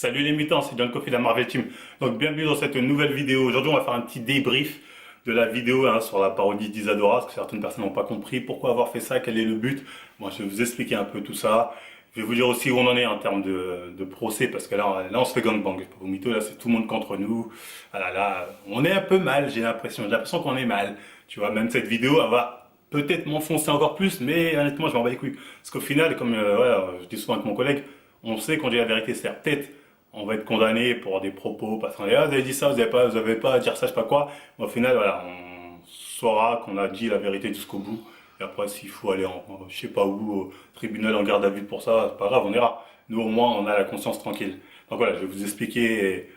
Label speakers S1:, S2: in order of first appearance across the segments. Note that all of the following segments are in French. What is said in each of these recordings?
S1: Salut les mutants, c'est John Coffey de la Marvel Team. Donc bienvenue dans cette nouvelle vidéo. Aujourd'hui on va faire un petit débrief de la vidéo sur la parodie d'Isadora, parce que certaines personnes n'ont pas compris pourquoi avoir fait ça, quel est le but. Moi je vais vous expliquer un peu tout ça. Je vais vous dire aussi où on en est en termes de procès, parce que là on se fait gangbang. Je vais pas vous mytho, là c'est tout le monde contre nous. Voilà, là on est un peu mal, j'ai l'impression qu'on est mal. Tu vois, même cette vidéo elle va peut-être m'enfoncer encore plus, mais honnêtement je m'en bats les couilles. Parce qu'au final, comme voilà, je dis souvent avec mon collègue, on sait qu'on dit la vérité, c'est peut-être on va être condamné pour des propos parce qu'on dit ah, vous avez dit ça, vous avez pas à dire ça, je sais pas quoi. Mais au final, voilà, on saura qu'on a dit la vérité jusqu'au bout. Et après, s'il faut aller je sais pas où, au tribunal en garde à vue pour ça, c'est pas grave, on ira. Nous, au moins, on a la conscience tranquille. Donc voilà, je vais vous expliquer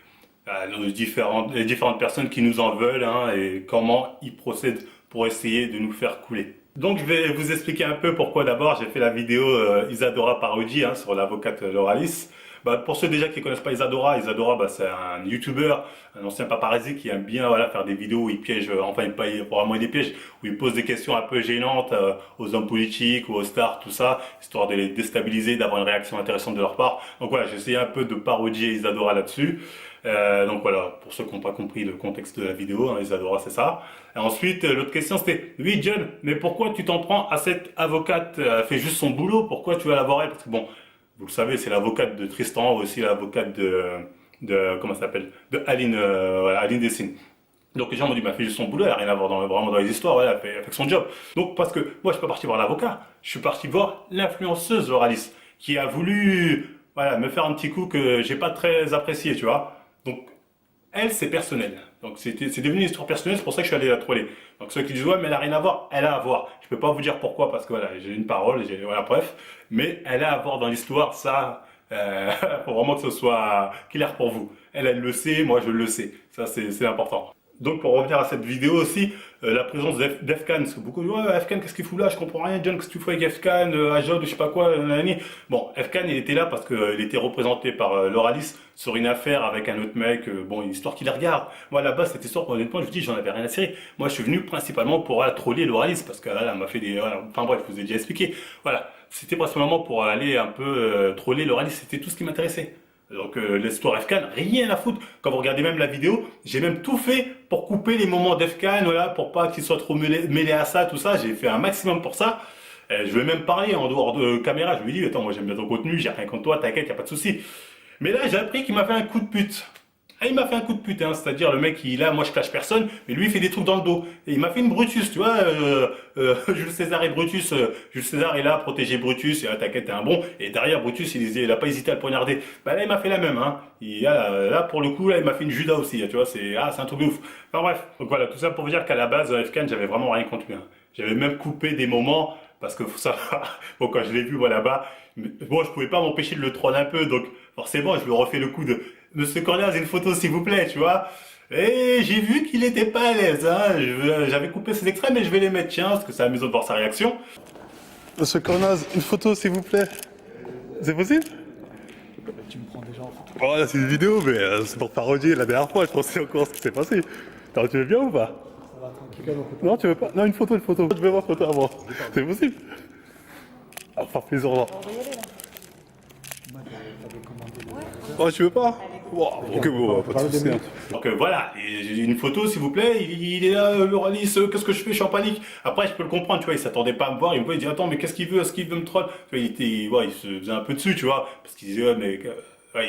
S1: les différentes personnes qui nous en veulent et comment ils procèdent pour essayer de nous faire couler. Donc je vais vous expliquer un peu pourquoi d'abord j'ai fait la vidéo Isadora parodie sur l'avocate Loralis. Pour ceux déjà qui ne connaissent pas Isadora, c'est un YouTuber, un ancien paparazzi qui aime bien faire des vidéos où il piège, enfin pas vraiment des pièges, où il pose des questions un peu gênantes aux hommes politiques ou aux stars, tout ça, histoire de les déstabiliser, d'avoir une réaction intéressante de leur part. Donc voilà, j'ai essayé un peu de parodier Isadora là-dessus. Donc voilà, pour ceux qui n'ont pas compris le contexte de la vidéo, Isadora c'est ça. Et ensuite, l'autre question c'était, oui John, mais pourquoi tu t'en prends à cette avocate? Elle fait juste son boulot, pourquoi tu vas la voir elle? Parce que bon, vous le savez, c'est l'avocate de Tristan, aussi l'avocate de comment ça s'appelle, de Aline, Aline Dessine. Donc les gens m'ont dit, fait juste son boulot, elle n'a rien à voir vraiment dans les histoires, elle fait son job. Donc parce que moi je suis pas parti voir l'avocat, je suis parti voir l'influenceuse Loralis, qui a voulu me faire un petit coup que j'ai pas très apprécié, tu vois. Donc elle, c'est personnel. Donc c'est devenu une histoire personnelle, c'est pour ça que je suis allé la troller. Donc ceux qui disent ouais mais elle a rien à voir, elle a à voir. Je peux pas vous dire pourquoi parce que voilà, j'ai une parole, bref. Mais elle a à voir dans l'histoire, ça, faut vraiment que ce soit clair pour vous. Elle le sait, moi je le sais. Ça c'est important. Donc pour revenir à cette vidéo aussi, la présence d'Efkan, parce que beaucoup disent ouais Efkan qu'est-ce qu'il fout là, je comprends rien, John, qu'est-ce que tu fais avec Efkan, Ajod, je sais pas quoi, nanani. Bon, Efkan il était là parce qu'il était représenté par Loralis sur une affaire avec un autre mec, une histoire qui les regarde. Moi là-bas cette histoire, honnêtement je vous dis j'en avais rien à cirer. Moi je suis venu principalement pour troller Loralis parce qu'elle m'a fait des... enfin bref, je vous ai déjà expliqué. Voilà, c'était principalement pour aller un peu troller Loralis, c'était tout ce qui m'intéressait. Donc l'histoire Efkan, rien à foutre. Quand vous regardez même la vidéo, j'ai même tout fait pour couper les moments d'Efkan, pour pas qu'il soit trop mêlé à ça, tout ça. J'ai fait un maximum pour ça. Je vais même parler en dehors de caméra. Je lui dis, attends, moi j'aime bien ton contenu, j'ai rien contre toi, t'inquiète, y a pas de souci. Mais là, j'ai appris qu'il m'a fait un coup de pute. Ah, il m'a fait un coup de pute, c'est-à-dire le mec, moi je clash personne, mais lui il fait des trucs dans le dos. Et il m'a fait une Brutus, tu vois, Jules César et Brutus, Jules César est là, protéger Brutus, et t'inquiète, t'es un bon. Et derrière Brutus, il a pas hésité à le poignarder. Là il m'a fait la même, là pour le coup, là il m'a fait une Judas aussi, tu vois, c'est un truc de ouf. Enfin bref, donc voilà, tout ça pour vous dire qu'à la base, Efkan, j'avais vraiment rien contre lui. J'avais même coupé des moments, parce que faut savoir, bon quand je l'ai vu moi là-bas, bon je pouvais pas m'empêcher de le troller un peu, donc forcément je lui refais le coup de Monsieur Cornaz, une photo s'il vous plaît, tu vois. Et j'ai vu qu'il était pas à l'aise, j'avais coupé ces extraits, mais je vais les mettre, tiens, parce que c'est amusant de voir sa réaction. Monsieur Cornaz, une photo s'il vous plaît. C'est possible?
S2: Tu me prends déjà en photo.
S1: Oh là c'est une vidéo, mais c'est pour parodier la dernière fois, je pensais encore ce qui s'est passé. Alors tu veux bien ou pas?
S2: Ça va, tranquille.
S1: Non, tu veux pas? Non, une photo. Je veux voir photo avant. C'est possible? Alors, faire plaisir.
S2: Moi, t'avais commandé le...
S1: Oh, tu veux pas? Ok, bon, pas de soucis. Donc voilà, et j'ai une photo s'il vous plaît, il est là, Loralis, qu'est-ce que je fais, je suis en panique. Après je peux le comprendre, tu vois, il s'attendait pas à me voir, il dit attends mais qu'est-ce qu'il veut, est-ce qu'il veut me troll? Tu vois, il se faisait un peu dessus, tu vois, parce qu'il disait ouais mais...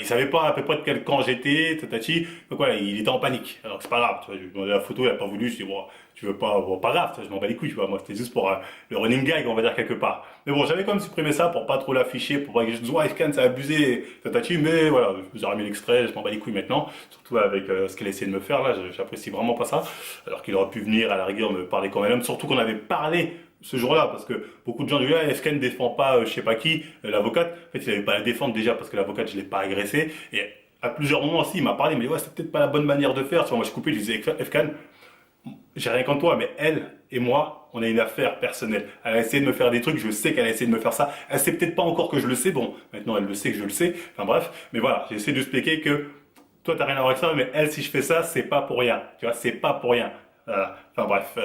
S1: il savait pas à peu près de quel camp j'étais, tatati, donc voilà, il était en panique. Alors c'est pas grave, tu vois, je lui ai demandé la photo, il a pas voulu, je dis bon, tu veux pas, bon, pas grave, je m'en bats les couilles, tu vois, moi c'était juste pour le running gag, on va dire quelque part. Mais bon, j'avais quand même supprimé ça pour pas trop l'afficher, pour pas que je dise ouais, Efkan, ça a abusé, tatati, mais voilà, je vous ai remis l'extrait, je m'en bats les couilles maintenant, surtout avec ce qu'elle a essayé de me faire là, j'apprécie vraiment pas ça, alors qu'il aurait pu venir à la rigueur me parler quand même, surtout qu'on avait parlé ce jour-là, parce que beaucoup de gens disent ah, Efkan ne défend pas je sais pas qui, l'avocate. En fait, il n'avait pas à la défendre déjà parce que l'avocate, je l'ai pas agressé. Et à plusieurs moments aussi, il m'a parlé, mais ouais, c'est peut-être pas la bonne manière de faire. Tu vois, moi, je coupais, je disais Efkan, j'ai rien contre toi, mais elle et moi, on a une affaire personnelle. Elle a essayé de me faire des trucs, je sais qu'elle a essayé de me faire ça. Elle sait peut-être pas encore que je le sais. Bon, maintenant, elle le sait que je le sais. Enfin bref, mais voilà, j'ai essayé de expliquer que toi, t'as rien à voir avec ça, mais elle, si je fais ça, c'est pas pour rien. Tu vois, c'est pas pour rien. Voilà. Enfin bref,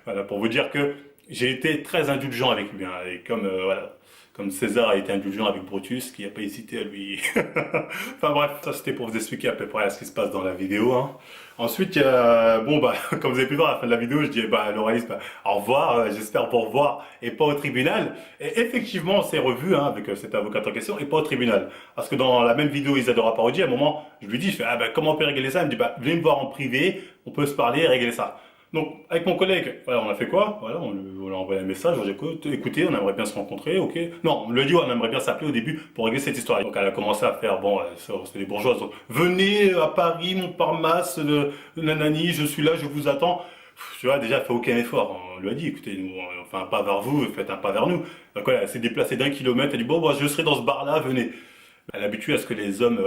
S1: voilà, pour vous dire que j'ai été très indulgent avec lui, et comme voilà, Comme César a été indulgent avec Brutus, qui n'a pas hésité à lui... Enfin bref, ça c'était pour vous expliquer à peu près ce qui se passe dans la vidéo. Hein. Ensuite, bon bah, comme vous avez pu voir à la fin de la vidéo, je dis bah, à l'oraliste, bah, au revoir, j'espère vous revoir, et pas au tribunal. Et effectivement, on s'est revu hein, avec cet avocat en question, et pas au tribunal. Parce que dans la même vidéo Isadora Parodi, à un moment, je lui dis, je fais, ah bah, comment on peut régler ça? Il me dit, bah, venez me voir en privé, on peut se parler et régler ça. Donc, avec mon collègue, voilà, on a fait quoi? Voilà, on lui a envoyé un message, on dit, écoutez, on aimerait bien se rencontrer, ok? Non, on lui a dit, on aimerait bien s'appeler au début pour régler cette histoire. Donc, elle a commencé à faire, bon, c'est les bourgeoises. Donc, venez à Paris, Montparnasse, nanani, je suis là, je vous attends. Tu vois, déjà, elle fait aucun effort. On lui a dit, écoutez, nous, on fait un pas vers vous, faites un pas vers nous. Donc, voilà, elle s'est déplacée d'1 kilomètre, elle dit, bon, bah, je serai dans ce bar-là, venez. Elle est habituée à ce que les hommes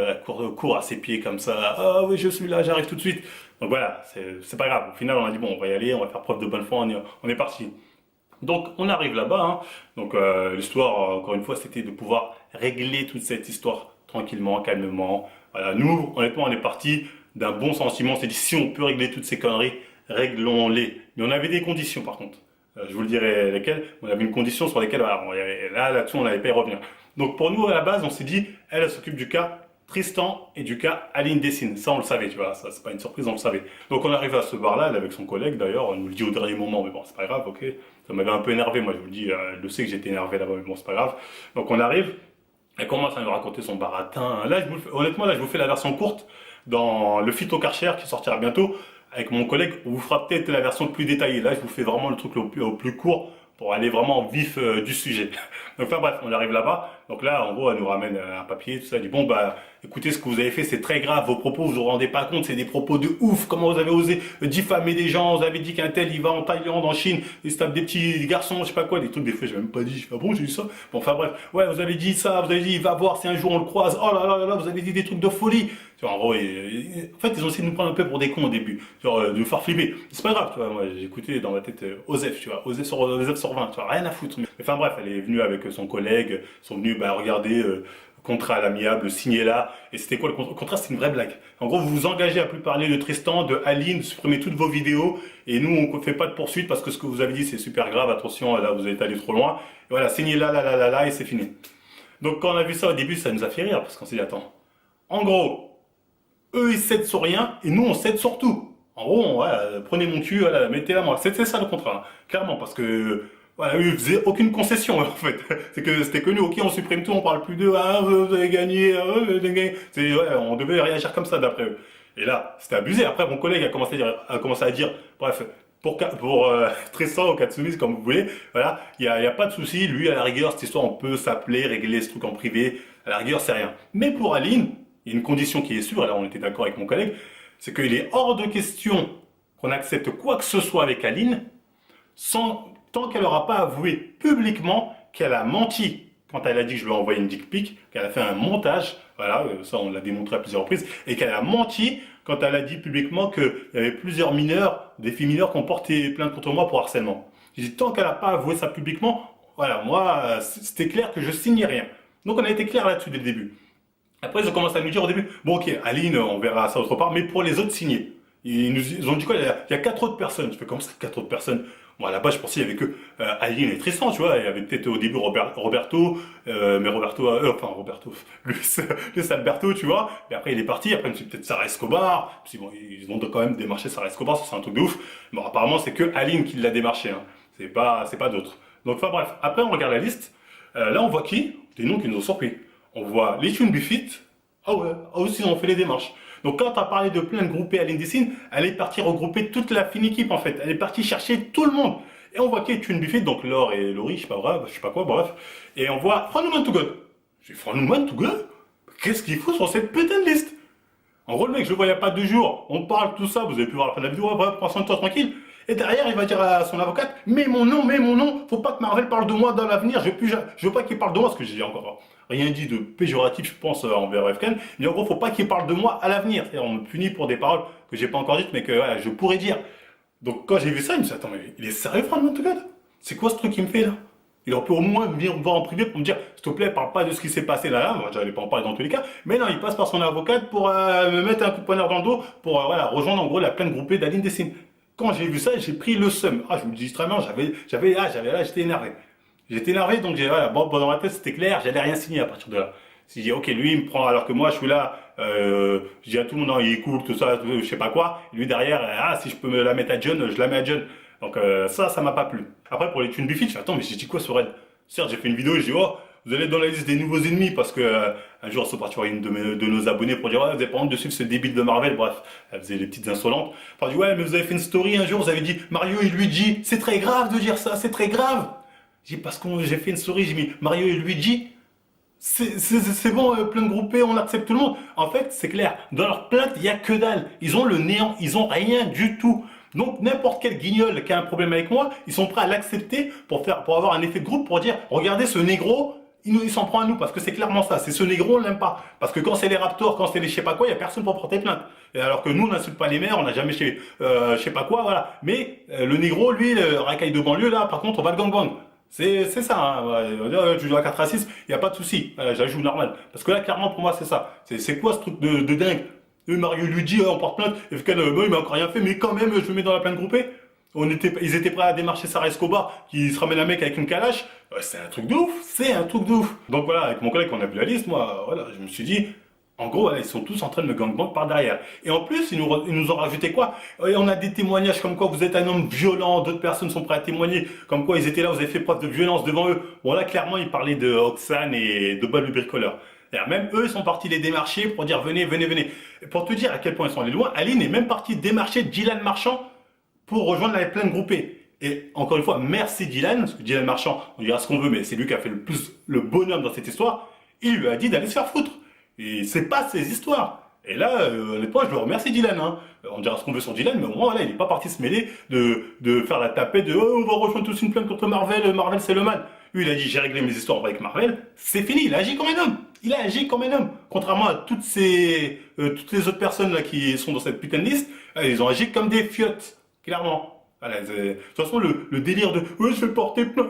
S1: courent à ses pieds comme ça. Ah oui, je suis là, j'arrive tout de suite. Donc voilà, c'est pas grave. Au final, on a dit bon, on va y aller, on va faire preuve de bonne foi, on est parti. Donc on arrive là-bas. Hein. Donc l'histoire, encore une fois, c'était de pouvoir régler toute cette histoire tranquillement, calmement. Voilà, nous, honnêtement, on est parti d'un bon sentiment. On s'est dit si on peut régler toutes ces conneries, réglons-les. Mais on avait des conditions par contre. Je vous le dirai lesquelles. On avait une condition sur lesquelles, voilà, là-dessus, on n'allait pas y revenir. Donc pour nous, à la base, on s'est dit, elle s'occupe du cas Tristan et du cas Aline Dessine. Ça, on le savait, tu vois, ça, c'est pas une surprise, on le savait. Donc on arrive à ce bar-là, elle avec son collègue d'ailleurs, elle nous le dit au dernier moment, mais bon, c'est pas grave, ok. Ça m'avait un peu énervé, moi, je vous le dis, elle le sait que j'étais énervé là-bas, mais bon, c'est pas grave. Donc on arrive, elle commence à nous raconter son baratin. Là, honnêtement, là, je vous fais la version courte dans le Phyto Karcher qui sortira bientôt. Avec mon collègue, on vous fera peut-être la version plus détaillée. Là, je vous fais vraiment le truc au plus court pour aller vraiment au vif du sujet. Donc enfin bref, on arrive là-bas. Donc là, en gros, elle nous ramène un papier, tout ça. Elle dit bon bah, écoutez, ce que vous avez fait, c'est très grave. Vos propos, vous vous rendez pas compte, c'est des propos de ouf. Comment vous avez osé diffamer des gens? Vous avez dit qu'un tel, il va en Thaïlande, en Chine, il se tape des petits garçons, je sais pas quoi, des trucs des fois, j'ai même pas dit. Je fais ah bon, j'ai dit ça. Bon enfin bref, ouais, vous avez dit ça, vous avez dit il va voir si un jour on le croise. Oh là là là là, vous avez dit des trucs de folie. Tu vois, en gros, en fait, ils ont essayé de nous prendre un peu pour des cons au début, genre de nous faire flipper. C'est pas grave, tu vois. Moi, j'ai écouté dans ma tête Osef, tu vois, Osef sur 20, tu vois, rien à foutre. Mais enfin bref, elle est venue avec son collègue, ils sont venus bah, regarder contrat à l'amiable, signé là. Et c'était quoi le contrat? Le contrat, c'était une vraie blague. En gros, vous vous engagez à plus parler de Tristan, de Aline, de supprimer toutes vos vidéos. Et nous, on ne fait pas de poursuite parce que ce que vous avez dit, c'est super grave. Attention, là, vous êtes allé trop loin. Et voilà, signez là, là, là, là, là, et c'est fini. Donc quand on a vu ça au début, ça nous a fait rire parce qu'on s'est dit, attends, en gros, eux ils cèdent sur rien et nous on cède sur tout. En gros, voilà, prenez mon cul, voilà, mettez-la moi. C'était ça le contrat, hein, clairement, parce que voilà, eux ils faisaient aucune concession en fait. C'est que c'était connu, ok, on supprime tout, on parle plus d'eux, ah, vous avez gagné, vous avez gagné. Ouais, on devait réagir comme ça d'après eux. Et là, c'était abusé. Après, mon collègue a commencé à dire, bref, pour Tristan ou Katsumi, comme vous voulez, voilà, il y a pas de souci. Lui, à la rigueur, cette histoire, on peut s'appeler, régler ce truc en privé. À la rigueur, c'est rien. Mais pour Aline, il y a une condition qui est sûre, et là on était d'accord avec mon collègue, c'est qu'il est hors de question qu'on accepte quoi que ce soit avec Aline tant qu'elle n'aura pas avoué publiquement qu'elle a menti quand elle a dit que je lui ai envoyé une dick pic, qu'elle a fait un montage, voilà, ça on l'a démontré à plusieurs reprises, et qu'elle a menti quand elle a dit publiquement qu'il y avait plusieurs mineurs, des filles mineures qui ont porté plainte contre moi pour harcèlement. J'ai dit tant qu'elle n'a pas avoué ça publiquement, voilà, moi c'était clair que je signais rien. Donc on a été clair là-dessus dès le début. Après, ils ont commencé à nous dire au début, bon ok, Aline, on verra ça autre part, mais pour les autres signés. Ils ont dit quoi? Il y a 4 autres personnes. Je fais comme ça, 4 autres personnes. Bon, là-bas, je pensais qu'il y avait que Aline et Tristan, tu vois. Il y avait peut-être au début Roberto, mais Roberto, Luis Alberto, tu vois. Et après, il est parti. Après, c'est peut-être Sarah Escobar. Puis bon, ils ont quand même démarché Sarah Escobar, ça c'est un truc de ouf. Bon, apparemment, c'est que Aline qui l'a démarché. Hein. C'est pas d'autres. Donc, enfin bref. Après, on regarde la liste. Là, on voit qui? Des noms qui nous ont surpris. On voit les Tune Buffit. Ah ouais, aussi ils ont fait les démarches. Donc quand tu as parlé de plein de groupés à l'Indecine, elle est partie regrouper toute la fine équipe en fait. Elle est partie chercher tout le monde. Et on voit qu'il y a Tune Buffit, donc Laure et Laurie, je sais pas quoi, bref. Et on voit From Human to God. J'ai dit From Human to God? Qu'est-ce qu'il faut sur cette putain de liste? En gros, le mec, je le vois il n'y a pas 2 jours. On parle tout ça, vous avez pu voir la fin de la vidéo, bref, prends soin de toi tranquille. Et derrière, il va dire à son avocate, mets mon nom, faut pas que Marvel parle de moi dans l'avenir, je veux pas qu'il parle de moi, parce que j'ai encore rien dit de péjoratif, je pense, envers FKN, mais en gros, faut pas qu'il parle de moi à l'avenir. C'est-à-dire, on me punit pour des paroles que j'ai pas encore dites, mais que voilà, je pourrais dire. Donc, quand j'ai vu ça, je me suis dit, attends, mais il est sérieux, Franck, en tout cas? C'est quoi ce truc qu'il me fait là? Il aurait pu au moins venir me voir en privé pour me dire, s'il te plaît, parle pas de ce qui s'est passé là. Moi, j'allais pas en parler dans tous les cas. Mais non, il passe par son avocate pour me mettre un coup de poignard dans le dos pour voilà, rejoindre en gros la plainte groupée d'Aline Dessine. Quand j'ai vu ça, j'ai pris le seum. Ah, je vous le dis très bien, j'étais énervé. J'étais énervé, donc voilà, bon, dans ma tête, c'était clair, j'allais rien signer à partir de là. Si je dis, ok, lui, il me prend, alors que moi, je suis là, je dis à tout le monde, non, il est cool, tout ça, je sais pas quoi. Et lui, derrière, ah, si je peux me la mettre à John, je la mets à John. Donc, ça m'a pas plu. Après, pour les thunes Biffy, je fais, attends, mais j'ai dit quoi sur elle? Certes, j'ai fait une vidéo, je dis, oh, vous allez être dans la liste des nouveaux ennemis, parce que un jour, ils sont partis voir une de nos abonnés pour dire, ouais, vous avez pas honte de suivre ce débile de Marvel, bref, elle faisait les petites insolentes. Enfin, je dis, ouais, mais vous avez fait une story un jour, vous avez dit, Mario et Luigi, c'est très grave de dire ça, c'est très grave. J'ai dit, parce que j'ai fait une story, j'ai mis Mario et Luigi, c'est bon, plein de groupés, on accepte tout le monde. En fait, c'est clair, dans leur plainte, il n'y a que dalle. Ils ont le néant, ils ont rien du tout. Donc n'importe quel guignol qui a un problème avec moi, ils sont prêts à l'accepter pour avoir un effet de groupe, pour dire, regardez ce négro, il s'en prend à nous, parce que c'est clairement ça. C'est ce négro, on l'aime pas. Parce que quand c'est les Raptors, quand c'est les je sais pas quoi, il n'y a personne pour porter plainte. Et alors que nous, on n'insulte pas les maires, on n'a jamais je sais pas quoi, voilà. Mais le négro, lui, le racaille de banlieue, là, par contre, on va le gangbang. C'est ça, hein. Ouais, tu joues à 4 à 6, il n'y a pas de souci. Voilà, je la joue normal. Parce que là, clairement, pour moi, c'est ça. C'est quoi ce truc de dingue? Mario Luigi, on porte plainte, FKN, il m'a encore rien fait, mais quand même, je le mets dans la plainte groupée. Ils étaient prêts à démarcher Sarah Escobar, qui se ramène un mec avec une calache. Ouais, c'est un truc de ouf, c'est un truc de ouf. Donc voilà, avec mon collègue, on a vu la liste, moi, voilà, je me suis dit, en gros, voilà, ils sont tous en train de me gangbang par derrière. Et en plus, ils nous ont rajouté quoi? Et on a des témoignages comme quoi vous êtes un homme violent, d'autres personnes sont prêtes à témoigner, comme quoi ils étaient là, vous avez fait preuve de violence devant eux. Bon là, clairement, ils parlaient de Oxane et de Bob le bricoleur. Et même eux, ils sont partis les démarcher pour dire venez, venez, venez. Et pour te dire à quel point ils sont allés loin, Aline est même partie démarcher Dylan Marchand pour rejoindre la plainte groupée. Et encore une fois, merci Dylan, parce que Dylan Marchand, on dira ce qu'on veut, mais c'est lui qui a fait le plus le bonhomme dans cette histoire. Il lui a dit d'aller se faire foutre. Et c'est pas ses histoires. Et là, honnêtement, je le remercie Dylan. Hein. On dira ce qu'on veut sur Dylan, mais au moins, voilà, il n'est pas parti se mêler de faire la tapette de oh, on va rejoindre tous une plainte contre Marvel, Marvel c'est le mal. Lui, il a dit j'ai réglé mes histoires avec Marvel, c'est fini, il a agi comme un homme. Il a agi comme un homme. Contrairement à toutes les autres personnes là qui sont dans cette putain de liste, ils ont agi comme des fiottes, clairement. Voilà, de toute façon, le délire de ouais, je vais porter plainte,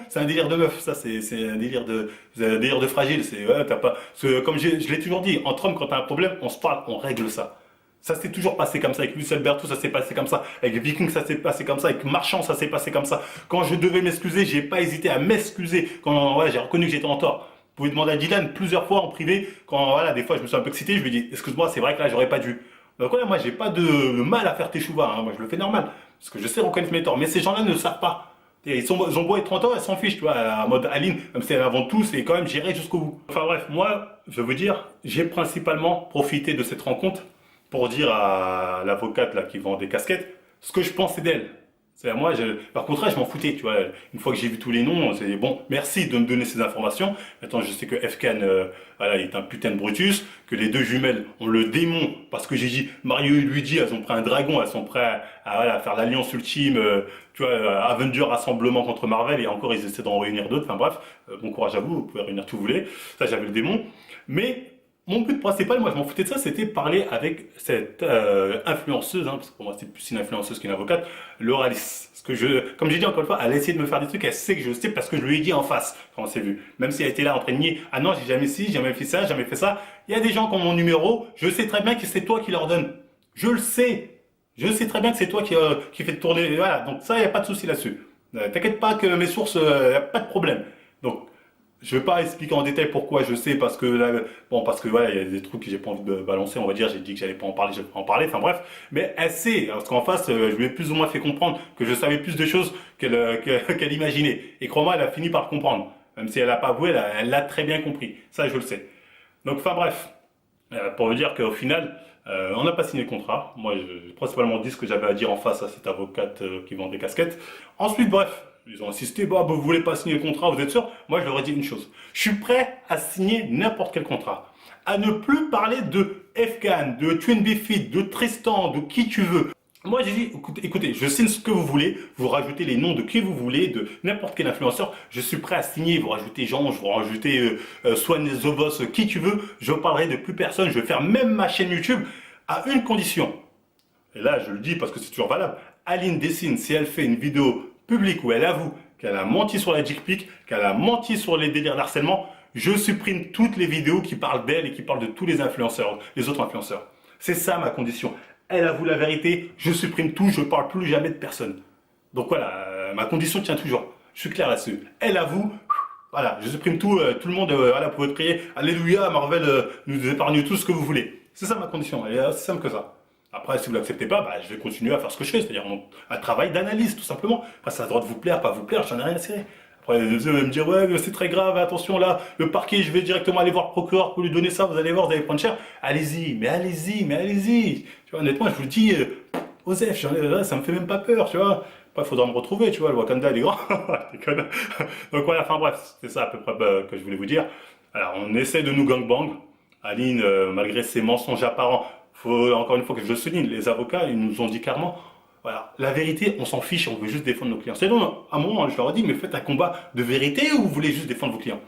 S1: c'est un délire de meuf, ça, c'est un délire de fragile. C'est ouais, t'as pas, comme je l'ai toujours dit, entre hommes, quand t'as un problème, on se parle, on règle ça. Ça s'est toujours passé comme ça, avec Luis Alberto, ça s'est passé comme ça, avec Viking, ça s'est passé comme ça, avec Marchand, ça s'est passé comme ça. Quand je devais m'excuser, j'ai pas hésité à m'excuser, quand ouais, j'ai reconnu que j'étais en tort. Vous pouvez demander à Dylan plusieurs fois en privé, quand voilà, des fois je me suis un peu excité, je lui dis, excuse-moi, c'est vrai que là, j'aurais pas dû. Donc voilà, moi j'ai pas de mal à faire tes chouvas, hein. Moi je le fais normal, parce que je sais reconnaître mes torts, mais ces gens-là ne le savent pas. Et ils ont beau être 30 ans, elles s'en fichent, tu vois, en mode Aline, même si elle avant tout, c'est quand même j'irai jusqu'au bout. Enfin bref, moi, je veux dire, j'ai principalement profité de cette rencontre pour dire à l'avocate là qui vend des casquettes ce que je pensais d'elle. C'est à moi, par contre, je m'en foutais, tu vois. Une fois que j'ai vu tous les noms, c'est bon, merci de me donner ces informations. Maintenant, je sais que FKN, voilà, il est un putain de Brutus, que les deux jumelles ont le démon, parce que j'ai dit, Mario et Luigi, elles ont pris un dragon, elles sont prêtes à, voilà, faire l'alliance ultime, tu vois, Avenger rassemblement contre Marvel, et encore, ils essaient d'en réunir d'autres. Enfin bref, bon courage à vous, vous pouvez réunir tout vous voulez. Ça, j'avais le démon. Mais mon but principal, moi je m'en foutais de ça, c'était parler avec cette influenceuse, hein, parce que pour moi c'est plus une influenceuse qu'une avocate, Laura Alice. Parce que comme j'ai dit encore une fois, elle a essayé de me faire des trucs, elle sait que je sais parce que je lui ai dit en face quand on s'est vu. Même si elle était là en train de nier, ah non j'ai jamais ci, j'ai jamais fait ça, j'ai jamais fait ça. Il y a des gens qui ont mon numéro, je sais très bien que c'est toi qui leur donne. Je le sais. Je sais très bien que c'est toi qui fait tourner. Voilà, donc ça, il n'y a pas de souci là-dessus. T'inquiète pas que mes sources, il n'y a pas de problème. Donc, je vais pas expliquer en détail pourquoi je sais, parce que là, bon, parce que voilà, il y a des trucs que j'ai pas envie de balancer, on va dire, j'ai dit que j'allais pas en parler, je vais pas en parler, enfin bref, mais elle sait, parce qu'en face, je lui ai plus ou moins fait comprendre que je savais plus de choses qu'elle imaginait. Et crois-moi, elle a fini par comprendre. Même si elle a pas avoué, elle l'a très bien compris. Ça, je le sais. Donc, enfin bref, pour vous dire qu'au final, on n'a pas signé le contrat. Moi, j'ai principalement dit ce que j'avais à dire en face à cette avocate qui vend des casquettes. Ensuite, bref, ils ont insisté, bah, vous voulez pas signer le contrat, vous êtes sûr? Moi, je leur ai dit une chose. Je suis prêt à signer n'importe quel contrat. À ne plus parler de FKN, de Twin Biffy, de Tristan, de qui tu veux. Moi, j'ai dit, écoutez, je signe ce que vous voulez, vous rajoutez les noms de qui vous voulez, de n'importe quel influenceur, je suis prêt à signer, vous rajoutez Jean, vous rajoutez Swan The Boss, qui tu veux, je parlerai de plus personne, je vais faire même ma chaîne YouTube à une condition. Et là, je le dis parce que c'est toujours valable. Aline Dessine, si elle fait une vidéo publique où elle avoue qu'elle a menti sur la dick pic, qu'elle a menti sur les délires d'harcèlement, je supprime toutes les vidéos qui parlent d'elle et qui parlent de tous les influenceurs, les autres influenceurs. C'est ça ma condition. Elle avoue la vérité, je supprime tout, je ne parle plus jamais de personne. Donc voilà, ma condition tient toujours. Je suis clair là-dessus. Elle avoue, voilà, je supprime tout, tout le monde, voilà, vous pouvez crier, Alléluia, Marvel, nous épargne tout ce que vous voulez. C'est ça ma condition, elle est aussi simple que ça. Après, si vous l'acceptez pas, bah, je vais continuer à faire ce que je fais, c'est-à-dire un travail d'analyse, tout simplement. Après, ça a le droit de vous plaire, pas vous plaire, j'en ai rien à cirer. Après, vous allez me dire, ouais, mais c'est très grave, attention là, le parquet, je vais directement aller voir le procureur pour lui donner ça, vous allez voir, vous allez prendre cher. Allez-y, mais allez-y, mais allez-y. Tu vois, honnêtement, je vous le dis, Osef, ça me fait même pas peur, tu vois. Après, il faudra me retrouver, tu vois, le Wakanda, il est grand. Je déconne. Donc voilà, enfin bref, c'est ça à peu près que je voulais vous dire. Alors, on essaie de nous gangbang. Aline, malgré ses mensonges apparents, faut encore une fois que je le souligne, les avocats, ils nous ont dit clairement, voilà, la vérité, on s'en fiche, on veut juste défendre nos clients. C'est donc, à un moment, je leur ai dit, mais faites un combat de vérité ou vous voulez juste défendre vos clients?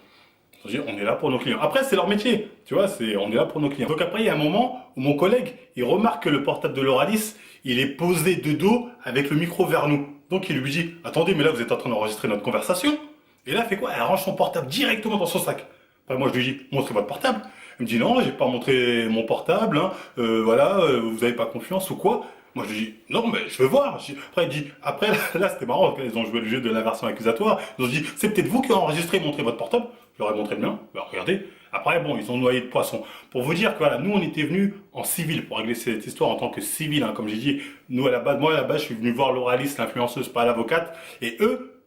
S1: Ils ont dit, on est là pour nos clients. Après, c'est leur métier, tu vois, on est là pour nos clients. Donc après, il y a un moment où mon collègue, il remarque que le portable de Lauralis, il est posé de dos avec le micro vers nous. Donc il lui dit, attendez, mais là, vous êtes en train d'enregistrer notre conversation. Et là, elle fait quoi? Elle range son portable directement dans son sac. Après, moi, je lui dis, montrez votre portable. Elle me dit, non, j'ai pas montré mon portable, hein. Voilà, vous avez pas confiance ou quoi? Moi, je lui dis, non, mais je veux voir. Après, il dit, après, là, c'était marrant, ils ont joué le jeu de l'inversion accusatoire. Ils ont dit, c'est peut-être vous qui avez enregistré, montré votre portable. Je leur ai montré le mien. Ben, regardez. Après, bon, ils ont noyé de poisson. Pour vous dire que voilà, nous, on était venus en civil pour régler cette histoire en tant que civil, hein, comme j'ai dit. Nous, à la base, moi, à la base, je suis venu voir Lauralis, l'influenceuse, pas l'avocate. Et eux,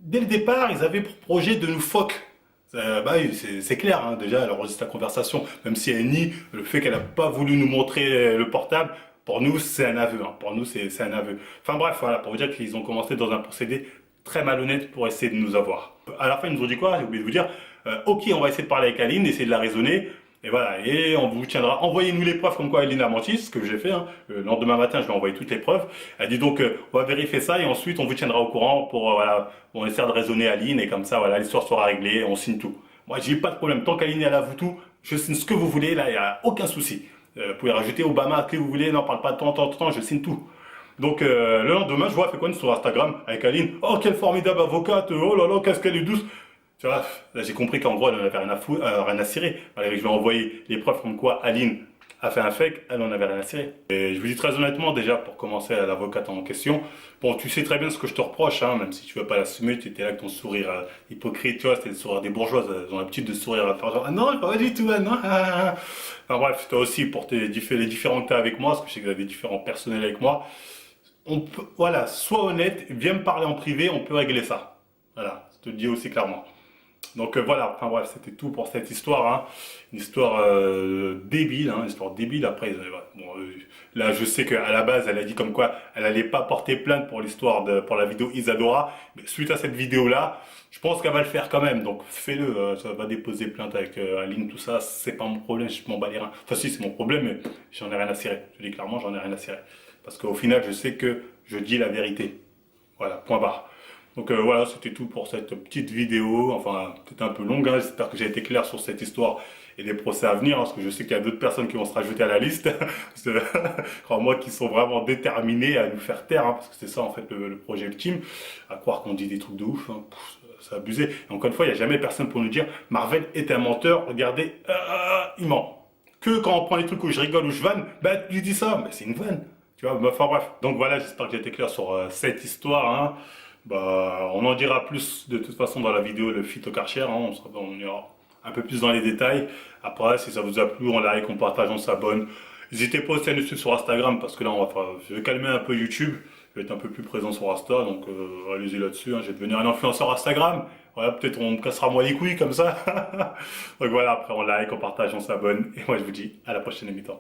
S1: dès le départ, ils avaient pour projet de nous foc. Bah, c'est clair, hein, déjà, elle enregistre la conversation, même si elle nie le fait qu'elle n'a pas voulu nous montrer le portable. Pour nous, c'est un aveu. Hein. Pour nous, c'est un aveu. Enfin bref, voilà, pour vous dire qu'ils ont commencé dans un procédé très malhonnête pour essayer de nous avoir. À la fin, ils nous ont dit quoi? J'ai oublié de vous dire. Ok, on va essayer de parler avec Aline, essayer de la raisonner. Et voilà, et on vous tiendra. Envoyez-nous les preuves comme quoi Aline a menti, ce que j'ai fait. Hein. Le lendemain matin, je lui ai envoyé toutes les preuves. Elle dit donc, on va vérifier ça et ensuite on vous tiendra au courant pour, voilà, on essaiera de raisonner Aline et comme ça, voilà, l'histoire sera réglée, on signe tout. Moi, j'ai pas de problème. Tant qu'Aline elle avoue tout, je signe ce que vous voulez, là, il n'y a aucun souci. Vous pouvez rajouter Obama, que vous voulez, n'en parle pas de temps, je signe tout. Donc, le lendemain, je vois, elle fait quoi sur Instagram avec Aline? Oh, quelle formidable avocate, oh là là, qu'est-ce qu'elle est douce. Tu vois, là j'ai compris qu'en gros elle n'en avait rien à cirer. Malgré que je lui ai envoyé les preuves comme quoi Aline a fait un fake, elle n'en avait rien à cirer. Et je vous dis très honnêtement, déjà pour commencer à l'avocate en question, bon tu sais très bien ce que je te reproche, hein, même si tu veux pas l'assumer, tu étais là avec ton sourire hypocrite, tu vois, c'était le sourire des bourgeoises, elles ont l'habitude de sourire à faire genre, ah non, pas du tout, ah non, ah. Enfin bref, toi aussi pour les différents que tu as avec moi, parce que je sais que tu as des différents personnels avec moi, on peut, voilà, sois honnête, viens me parler en privé, on peut régler ça. Voilà, je te le dis aussi clairement. Donc voilà, enfin bref, c'était tout pour cette histoire, hein. Une histoire débile, hein, une histoire débile. Après, bon, là je sais qu'à la base, elle a dit comme quoi elle allait pas porter plainte pour l'histoire pour la vidéo Isadora, mais suite à cette vidéo-là, je pense qu'elle va le faire quand même. Donc fais-le, ça va déposer plainte avec Aline, tout ça, c'est pas mon problème, je m'en bats les reins. Enfin si, c'est mon problème, mais j'en ai rien à cirer. Je dis clairement, j'en ai rien à cirer, parce qu'au final, je sais que je dis la vérité. Voilà, point barre. Donc voilà, c'était tout pour cette petite vidéo, enfin peut-être un peu longue, hein. J'espère que j'ai été clair sur cette histoire et les procès à venir, hein, parce que je sais qu'il y a d'autres personnes qui vont se rajouter à la liste, crois-moi, qui sont vraiment déterminés à nous faire taire, hein, parce que c'est ça en fait le projet ultime, à croire qu'on dit des trucs de ouf, hein, c'est abusé. Et encore une fois, il n'y a jamais personne pour nous dire Marvel est un menteur, regardez, il ment. Que quand on prend les trucs où je rigole ou je vanne, bah tu dis ça, mais c'est une vanne, tu vois, enfin bref. Donc voilà, j'espère que j'ai été clair sur cette histoire, hein. Bah, on en dira plus de toute façon dans la vidéo le fit au Karcher, hein, on ira un peu plus dans les détails. Après, si ça vous a plu, on like, on partage, on s'abonne. N'hésitez pas aussi à nous suivre sur Instagram parce que là, je vais calmer un peu YouTube. Je vais être un peu plus présent sur Insta, donc allez-y là-dessus. Hein, je vais devenir un influenceur Instagram. Voilà, peut-être on me cassera moi les couilles comme ça. Donc voilà, après on like, on partage, on s'abonne. Et moi je vous dis à la prochaine émission.